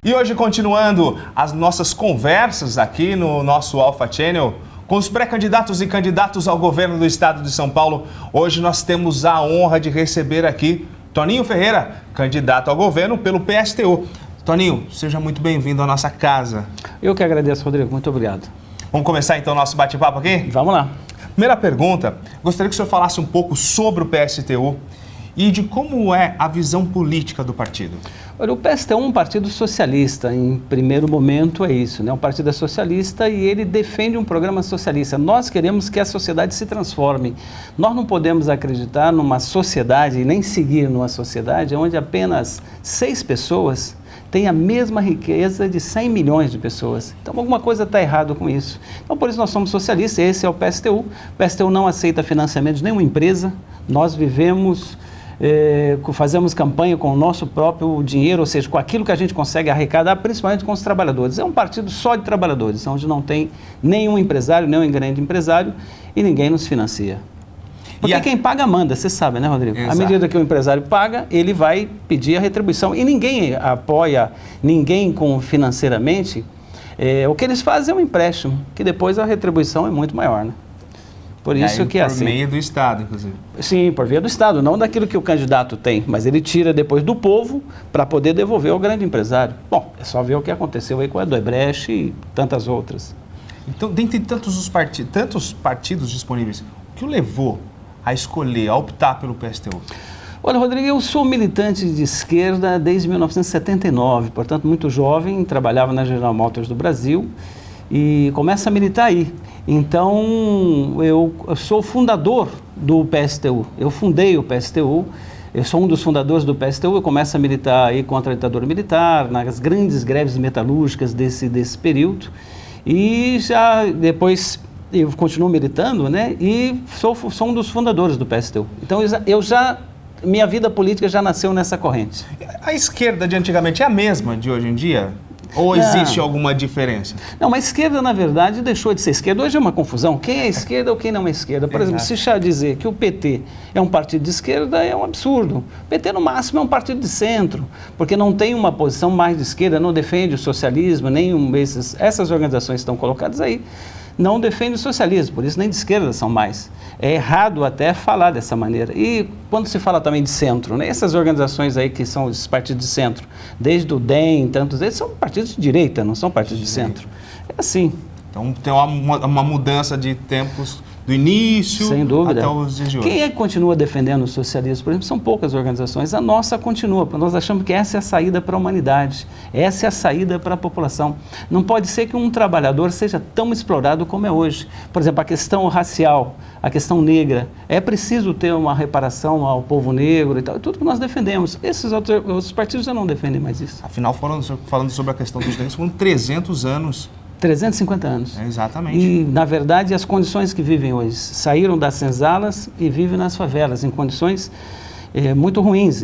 E hoje, continuando as nossas conversas aqui no nosso Alpha Channel, com os pré-candidatos e candidatos ao governo do estado de São Paulo, hoje nós temos a honra de receber aqui Toninho Ferreira, candidato ao governo pelo PSTU. Toninho, seja muito bem-vindo à nossa casa. Eu que agradeço, Rodrigo. Muito obrigado. Vamos começar então o nosso bate-papo aqui? Vamos lá. Primeira pergunta, gostaria que o senhor falasse um pouco sobre o PSTU e de como é a visão política do partido. Olha, o PSTU é um partido socialista, em primeiro momento é isso, né? O partido é socialista e ele defende um programa socialista. Nós queremos que a sociedade se transforme. Nós não podemos acreditar numa sociedade e nem seguir numa sociedade onde apenas 6 pessoas têm a mesma riqueza de 100 milhões de pessoas. Então alguma coisa está errada com isso. Então por isso nós somos socialistas, esse é o PSTU. O PSTU não aceita financiamento de nenhuma empresa. Nós vivemos... fazemos campanha com o nosso próprio dinheiro, ou seja, com aquilo que a gente consegue arrecadar, principalmente com os trabalhadores. É um partido só de trabalhadores, onde não tem nenhum empresário, nenhum grande empresário e ninguém nos financia. Porque quem paga manda, você sabe, né, Rodrigo? Exato. À medida que o empresário paga, ele vai pedir a retribuição. E ninguém apoia ninguém financeiramente. O que eles fazem é um empréstimo, que depois a retribuição é muito maior, né? Por isso que é assim. Por meio do Estado, inclusive. Sim, por via do Estado, não daquilo que o candidato tem, mas ele tira depois do povo para poder devolver ao grande empresário. Bom, é só ver o que aconteceu aí com a Odebrecht e tantas outras. Então, dentre tantos partidos disponíveis, o que o levou a escolher, a optar pelo PSTU? Olha, Rodrigo, eu sou militante de esquerda desde 1979, portanto, muito jovem, trabalhava na General Motors do Brasil e começo a militar aí. Então, eu sou fundador do PSTU, eu fundei o PSTU, eu sou um dos fundadores do PSTU, eu começo a militar aí contra a ditadura militar, nas grandes greves metalúrgicas desse período, e já depois eu continuo militando, né, e sou um dos fundadores do PSTU. Então, minha vida política já nasceu nessa corrente. A esquerda de antigamente é a mesma de hoje em dia? Ou existe alguma diferença? Não, mas a esquerda, na verdade, deixou de ser esquerda. Hoje é uma confusão. Quem é esquerda ou quem não é esquerda? Por exemplo, se já dizer que o PT é um partido de esquerda é um absurdo. O PT, no máximo, é um partido de centro, porque não tem uma posição mais de esquerda, não defende o socialismo, essas organizações que estão colocadas aí não defendem o socialismo, por isso nem de esquerda são mais. É errado até falar dessa maneira. E quando se fala também de centro, né, essas organizações aí que são esses partidos de centro, desde o DEM, tantos deles, são partidos de direita, não são partidos de centro. É assim. Então tem uma mudança de tempos do início sem dúvida, até os dias de hoje. Quem é que continua defendendo o socialismo? Por exemplo, são poucas organizações. A nossa continua, porque nós achamos que essa é a saída para a humanidade, essa é a saída para a população. Não pode ser que um trabalhador seja tão explorado como é hoje. Por exemplo, a questão racial, a questão negra. É preciso ter uma reparação ao povo negro e tal, é tudo que nós defendemos. Esses outros partidos já não defendem mais isso. Afinal, falando sobre a questão dos negros, foram 300 anos. 350 anos. Exatamente. E, na verdade, as condições que vivem hoje, saíram das senzalas e vivem nas favelas, em condições muito ruins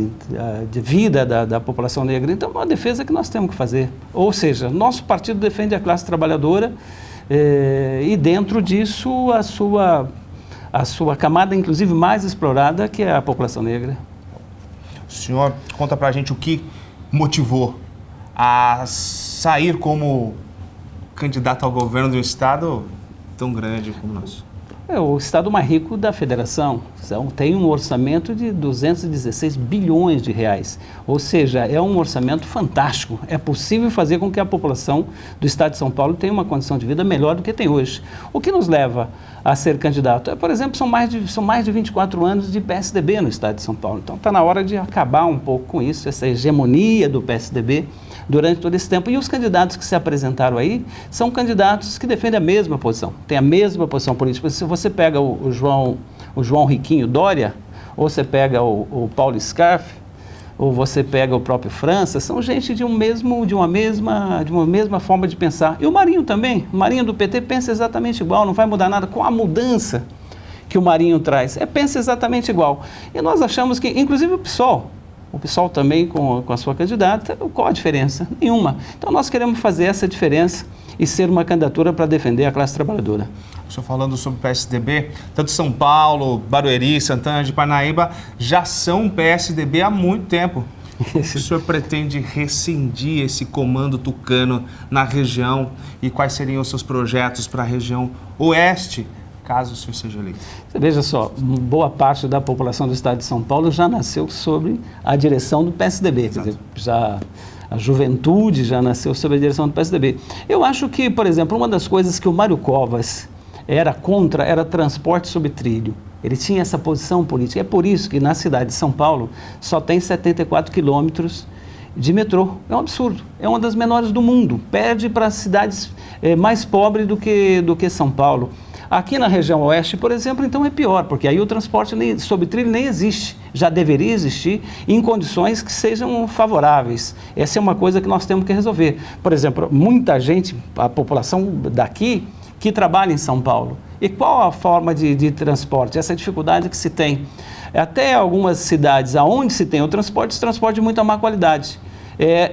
de vida da população negra. Então, é uma defesa que nós temos que fazer. Ou seja, nosso partido defende a classe trabalhadora e, dentro disso, a sua camada, inclusive, mais explorada, que é a população negra. O senhor conta pra gente o que motivou a sair como candidato ao governo de um estado tão grande como o nosso? É o estado mais rico da federação. Tem um orçamento de 216 bilhões de reais. Ou seja, é um orçamento fantástico. É possível fazer com que a população do estado de São Paulo tenha uma condição de vida melhor do que tem hoje. O que nos leva a ser candidato? Por exemplo, são mais de 24 anos de PSDB no estado de São Paulo. Então está na hora de acabar um pouco com isso, essa hegemonia do PSDB durante todo esse tempo. E os candidatos que se apresentaram aí são candidatos que defendem a mesma posição, têm a mesma posição política. Se você pega o João Riquinho Dória, ou você pega o Paulo Scarfe, ou você pega o próprio França, são gente de uma mesma forma de pensar. E o Marinho também, o Marinho do PT pensa exatamente igual, não vai mudar nada com a mudança que o Marinho traz. Pensa exatamente igual. E nós achamos que, inclusive o PSOL também com a sua candidata, qual a diferença? Nenhuma. Então nós queremos fazer essa diferença e ser uma candidatura para defender a classe trabalhadora. O senhor falando sobre o PSDB, tanto São Paulo, Barueri, Santana de Parnaíba já são PSDB há muito tempo. O senhor pretende rescindir esse comando tucano na região e quais seriam os seus projetos para a região oeste, caso o senhor seja eleito? Veja só, boa parte da população do estado de São Paulo já nasceu sob a direção do PSDB, quer dizer, a juventude já nasceu sob a direção do PSDB. Eu acho que, por exemplo, uma das coisas que o Mário Covas era contra era transporte sob trilho. Ele tinha essa posição política. É por isso que na cidade de São Paulo só tem 74 quilômetros de metrô. É um absurdo. É uma das menores do mundo. Perde para cidades mais pobres do que São Paulo. Aqui na região oeste, por exemplo, então é pior, porque aí o transporte sob trilho nem existe. Já deveria existir em condições que sejam favoráveis. Essa é uma coisa que nós temos que resolver. Por exemplo, muita gente, a população daqui, que trabalha em São Paulo. E qual a forma de transporte? Essa dificuldade que se tem. Até algumas cidades onde se tem o transporte de muita má qualidade.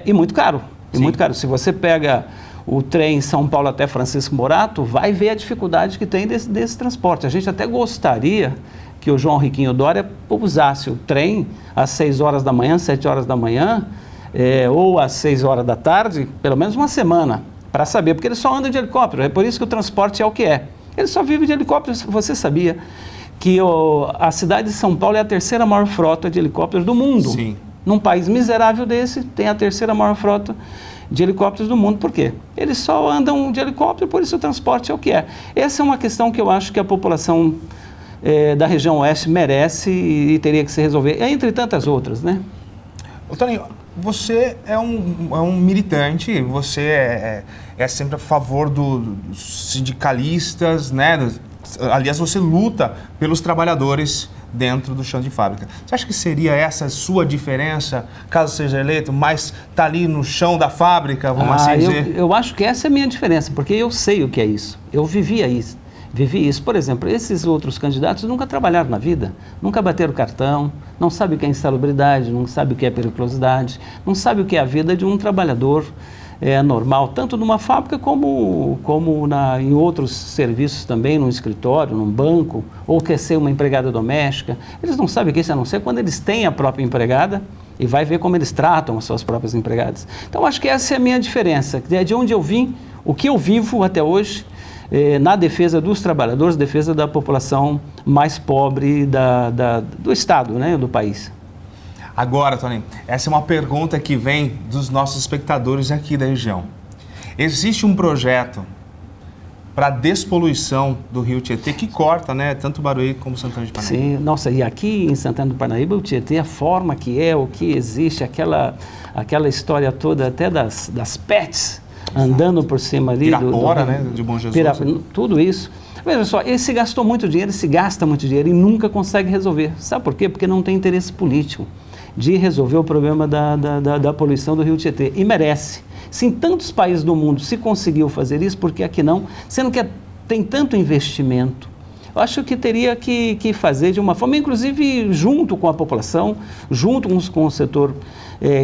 E muito caro. E muito caro. Se você pega o trem São Paulo até Francisco Morato, vai ver a dificuldade que tem desse transporte. A gente até gostaria que o João Riquinho Dória usasse o trem às 6 horas da manhã, 7 horas da manhã, ou às 6 horas da tarde, pelo menos uma semana, para saber, porque ele só anda de helicóptero, é por isso que o transporte é o que é. Ele só vive de helicóptero. Você sabia que a cidade de São Paulo é a terceira maior frota de helicópteros do mundo? Sim. Num país miserável desse, tem a terceira maior frota de helicópteros do mundo. Por quê? Eles só andam de helicóptero, por isso o transporte é o que é. Essa é uma questão que eu acho que a população da região oeste merece e teria que se resolver, entre tantas outras, né? Ô, Toninho, você é um militante, você é sempre a favor dos sindicalistas, né? Aliás, você luta pelos trabalhadores dentro do chão de fábrica. Você acha que seria essa a sua diferença, caso seja eleito, mas tá ali no chão da fábrica, vamos assim dizer? Eu acho que essa é a minha diferença, porque eu sei o que é isso. Eu vivi isso. Por exemplo, esses outros candidatos nunca trabalharam na vida, nunca bateram cartão, não sabem o que é insalubridade, não sabem o que é periculosidade, não sabem o que é a vida de um trabalhador normal, tanto numa fábrica como em outros serviços também, num escritório, num banco, ou quer ser uma empregada doméstica. Eles não sabem o que é isso, a não ser quando eles têm a própria empregada e vai ver como eles tratam as suas próprias empregadas. Então, acho que essa é a minha diferença, de onde eu vim, o que eu vivo até hoje, na defesa dos trabalhadores, defesa da população mais pobre do Estado, né, do país. Agora, Toninho, essa é uma pergunta que vem dos nossos espectadores aqui da região. Existe um projeto para despoluição do rio Tietê que corta, né, tanto Barueri como Santana de Parnaíba? Sim, nossa, e aqui em Santana do Parnaíba, o Tietê, a forma que é, o que existe, aquela história toda até das pets, andando por cima ali Pirapora, né, de Bom Jesus. Tudo isso. Veja só, ele se gastou muito dinheiro, se gasta muito dinheiro e nunca consegue resolver. Sabe por quê? Porque não tem interesse político de resolver o problema da poluição do rio Tietê. E merece. Se em tantos países do mundo se conseguiu fazer isso, por que aqui não? Sendo que tem tanto investimento. Eu acho que teria que fazer de uma forma, inclusive junto com a população, junto com o setor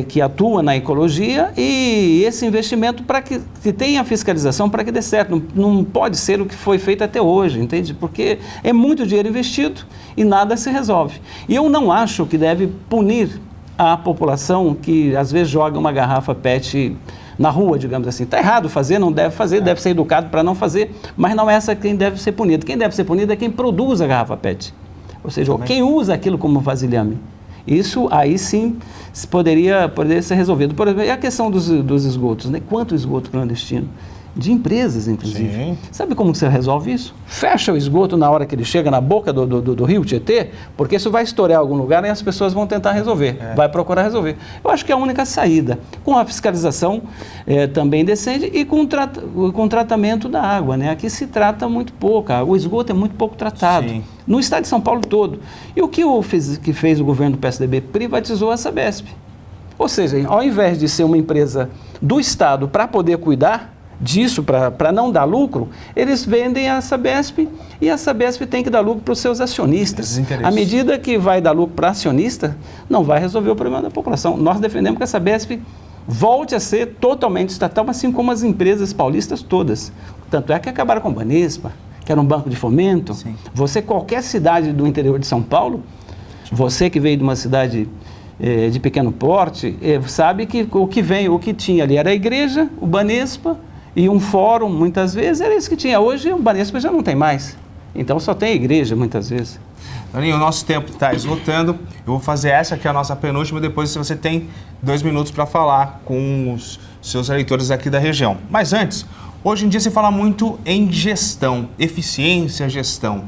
que atua na ecologia, e esse investimento para que tenha fiscalização para que dê certo. Não pode ser o que foi feito até hoje, entende? Porque é muito dinheiro investido e nada se resolve. E eu não acho que deve punir a população que às vezes joga uma garrafa PET na rua, digamos assim. Está errado fazer, não deve fazer, deve ser educado para não fazer, mas não é essa quem deve ser punido. Quem deve ser punido é quem produz a garrafa PET, ou seja, quem usa aquilo como vasilhame. Isso aí sim poderia ser resolvido. Por exemplo, e a questão dos esgotos, né? Quanto esgoto clandestino? De empresas, inclusive. Sim. Sabe como que você resolve isso? Fecha o esgoto na hora que ele chega na boca do rio Tietê, porque isso vai estourar em algum lugar e as pessoas vão tentar resolver, vai procurar resolver. Eu acho que é a única saída, com a fiscalização também decente e com o tratamento da água, né? Aqui se trata muito pouco, o esgoto é muito pouco tratado. Sim. No estado de São Paulo todo. E o que fez o governo do PSDB? Privatizou a Sabesp. Ou seja, ao invés de ser uma empresa do Estado para poder cuidar disso, para não dar lucro, eles vendem a Sabesp e a Sabesp tem que dar lucro para os seus acionistas. À medida que vai dar lucro para acionista, não vai resolver o problema da população. Nós defendemos que a Sabesp volte a ser totalmente estatal, assim como as empresas paulistas todas. Tanto é que acabaram com o Banespa, que era um banco de fomento. Sim. Você, qualquer cidade do interior de São Paulo, você que veio de uma cidade de pequeno porte, sabe que o que tinha ali era a igreja, o Banespa e um fórum, muitas vezes, era isso que tinha. Hoje o Banespa já não tem mais. Então só tem a igreja, muitas vezes. Toninho, o nosso tempo está esgotando. Eu vou fazer essa, que é a nossa penúltima, depois você tem 2 minutos para falar com os seus eleitores aqui da região. Mas antes, hoje em dia se fala muito em gestão, eficiência, gestão.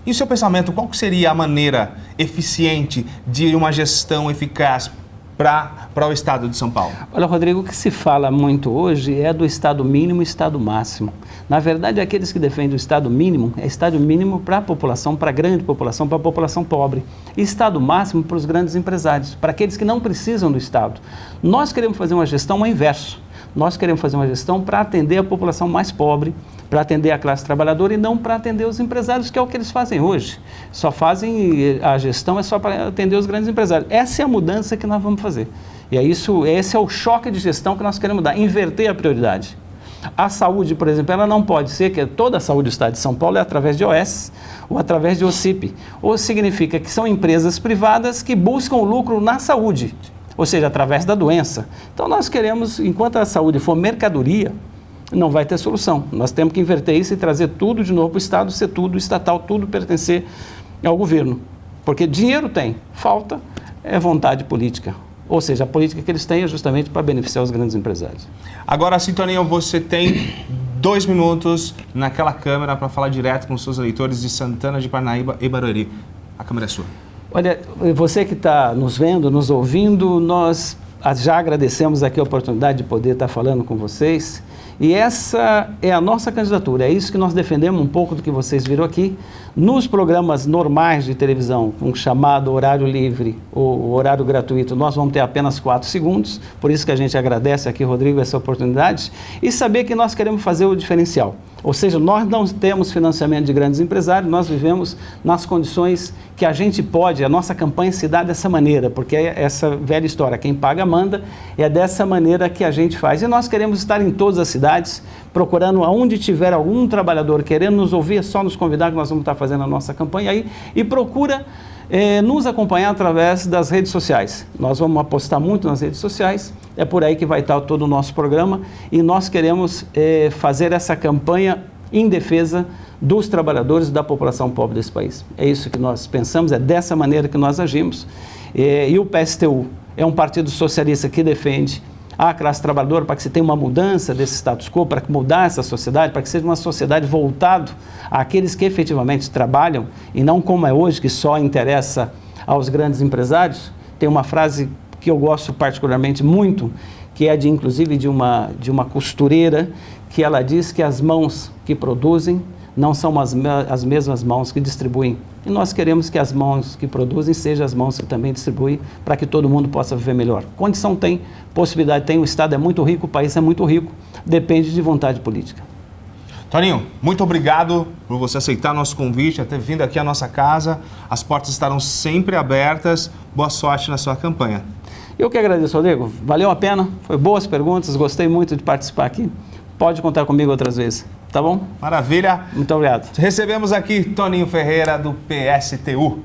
Em seu pensamento, qual seria a maneira eficiente de uma gestão eficaz para o estado de São Paulo? Olha, Rodrigo, o que se fala muito hoje é do estado mínimo e estado máximo. Na verdade, aqueles que defendem o estado mínimo, é estado mínimo para a população, para a grande população, para a população pobre. E estado máximo para os grandes empresários, para aqueles que não precisam do estado. Nós queremos fazer uma gestão ao inverso. Nós queremos fazer uma gestão para atender a população mais pobre, para atender a classe trabalhadora e não para atender os empresários, que é o que eles fazem hoje. Só fazem, a gestão é só para atender os grandes empresários. Essa é a mudança que nós vamos fazer. E é isso, esse é o choque de gestão que nós queremos dar, inverter a prioridade. A saúde, por exemplo, ela não pode ser que toda a saúde do estado de São Paulo é através de OS ou através de OCIP. Ou significa que são empresas privadas que buscam lucro na saúde, ou seja, através da doença. Então nós queremos, enquanto a saúde for mercadoria, não vai ter solução. Nós temos que inverter isso e trazer tudo de novo para o Estado, ser tudo estatal, tudo pertencer ao governo. Porque dinheiro tem, falta é vontade política. Ou seja, a política que eles têm é justamente para beneficiar os grandes empresários. Agora, Toninho, você tem 2 minutos naquela câmera para falar direto com os seus eleitores de Santana de Parnaíba e Barueri. A câmera é sua. Olha, você que está nos vendo, nos ouvindo, nós já agradecemos aqui a oportunidade de poder estar falando com vocês. E essa é a nossa candidatura, é isso que nós defendemos, um pouco do que vocês viram aqui. Nos programas normais de televisão, um chamado horário livre ou horário gratuito, nós vamos ter apenas 4 segundos, por isso que a gente agradece aqui, Rodrigo, essa oportunidade, e saber que nós queremos fazer o diferencial. Ou seja, nós não temos financiamento de grandes empresários, nós vivemos nas condições que a gente pode, a nossa campanha se dá dessa maneira, porque é essa velha história, quem paga manda, é dessa maneira que a gente faz. E nós queremos estar em todas as cidades, procurando aonde tiver algum trabalhador querendo nos ouvir, é só nos convidar que nós vamos estar fazendo a nossa campanha aí, e procura nos acompanhar através das redes sociais. Nós vamos apostar muito nas redes sociais, é por aí que vai estar todo o nosso programa, e nós queremos fazer essa campanha em defesa dos trabalhadores e da população pobre desse país. É isso que nós pensamos, é dessa maneira que nós agimos. E o PSTU é um partido socialista que defende a classe trabalhadora para que se tenha uma mudança desse status quo, para mudar essa sociedade, para que seja uma sociedade voltada àqueles que efetivamente trabalham e não como é hoje, que só interessa aos grandes empresários. Tem uma frase que eu gosto particularmente muito, que é inclusive de uma costureira, que ela diz que as mãos que produzem não são as mesmas mãos que distribuem. E nós queremos que as mãos que produzem sejam as mãos que também distribuem, para que todo mundo possa viver melhor. Condição tem, possibilidade tem, o Estado é muito rico, o país é muito rico, depende de vontade política. Toninho, muito obrigado por você aceitar nosso convite, ter vindo aqui à nossa casa. As portas estarão sempre abertas. Boa sorte na sua campanha. Eu que agradeço, Rodrigo. Valeu a pena, foi boas perguntas, gostei muito de participar aqui. Pode contar comigo outras vezes, tá bom? Maravilha. Muito obrigado. Recebemos aqui Toninho Ferreira, do PSTU.